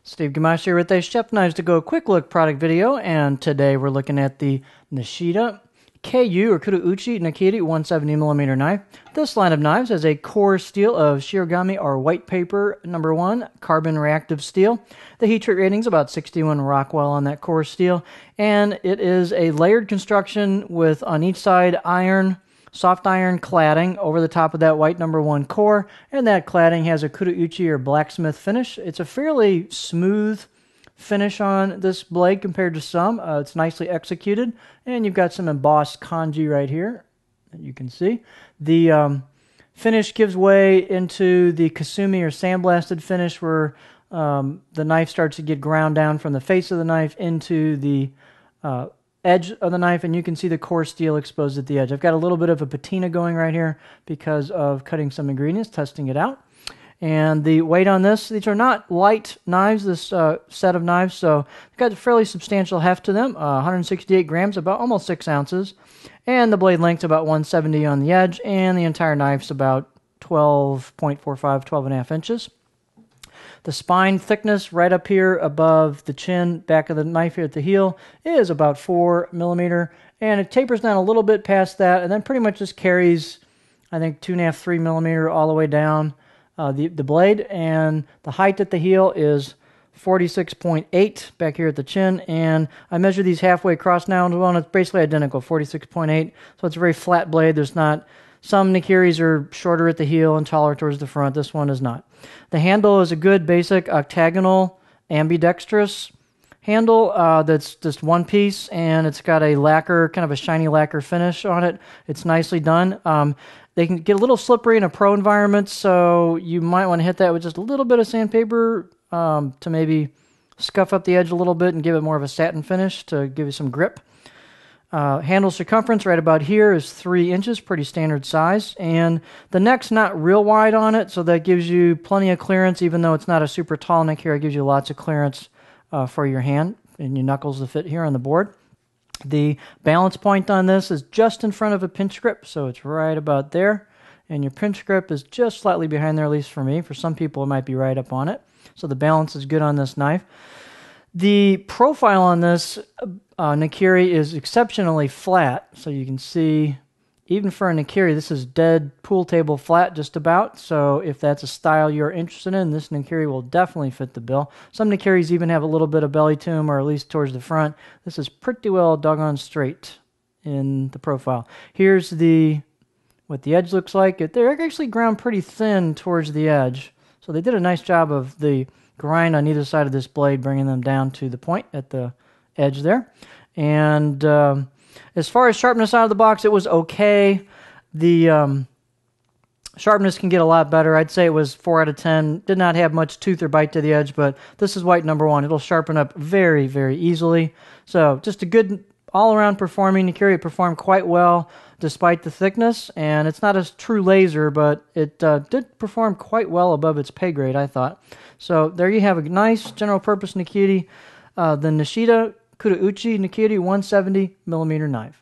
Steve Gamache here with a Chef Knives to Go quick look product video, and today we're looking at the Nishida KU or Kurouchi Nakiri 170mm knife. This line of knives has a core steel of Shirogami or white paper number 1 carbon reactive steel. The heat treat rating is about 61 Rockwell on that core steel, and it is a layered construction with on each side soft iron cladding over the top of that white number 1 core, and that cladding has a Kurouchi or blacksmith finish. It's a fairly smooth finish on this blade compared to some. It's nicely executed, and you've got some embossed kanji right here that you can see. The finish gives way into the kasumi or sandblasted finish, where the knife starts to get ground down from the face of the knife into the edge of the knife, and you can see the core steel exposed at the edge. I've got a little bit of a patina going right here because of cutting some ingredients, testing it out. And the weight on this, these are not light knives, this set of knives, so they've got a fairly substantial heft to them, 168 grams, about almost 6 ounces. And the blade length's about 170 on the edge, and the entire knife's about 12.45, 12.5 inches. The spine thickness right up here above the chin, back of the knife here at the heel, is about 4 millimeter, and it tapers down a little bit past that, and then pretty much just carries, I think, 2.5, 3 millimeter all the way down the blade, and the height at the heel is 46.8 back here at the chin, and I measure these halfway across now, and it's basically identical, 46.8, so it's a very flat blade. There's not, some Nakiris are shorter at the heel and taller towards the front. This one is not. The handle is a good basic octagonal ambidextrous handle that's just one piece, and it's got a lacquer, kind of a shiny lacquer finish on it. It's nicely done. They can get a little slippery in a pro environment, so you might want to hit that with just a little bit of sandpaper to maybe scuff up the edge a little bit and give it more of a satin finish to give you some grip. Handle circumference right about here is 3 inches, pretty standard size, and the neck's not real wide on it, so that gives you plenty of clearance. Even though it's not a super tall neck here, it gives you lots of clearance for your hand and your knuckles to fit here on the board. The balance point on this is just in front of a pinch grip, so it's right about there, and your pinch grip is just slightly behind there, at least for me. For some people, it might be right up on it, so the balance is good on this knife. The profile on this Nakiri is exceptionally flat, so you can see, even for a Nakiri, this is dead pool table flat just about, so if that's a style you're interested in, this Nakiri will definitely fit the bill. Some Nakiris even have a little bit of belly to them, or at least towards the front. This is pretty well doggone straight in the profile. Here's what the edge looks like. They're actually ground pretty thin towards the edge, so they did a nice job of the grind on either side of this blade, bringing them down to the point at the edge there. And as far as sharpness out of the box, it was okay. The sharpness can get a lot better. I'd say it was 4 out of 10. Did not have much tooth or bite to the edge, but this is white number 1. It'll sharpen up very, very easily. So just a good all-around performing Nakiri. It performed quite well despite the thickness, and it's not a true laser, but it did perform quite well above its pay grade, I thought. So there you have a nice general-purpose Nakiri, the Nishida Kurouchi Nakiri 170mm knife.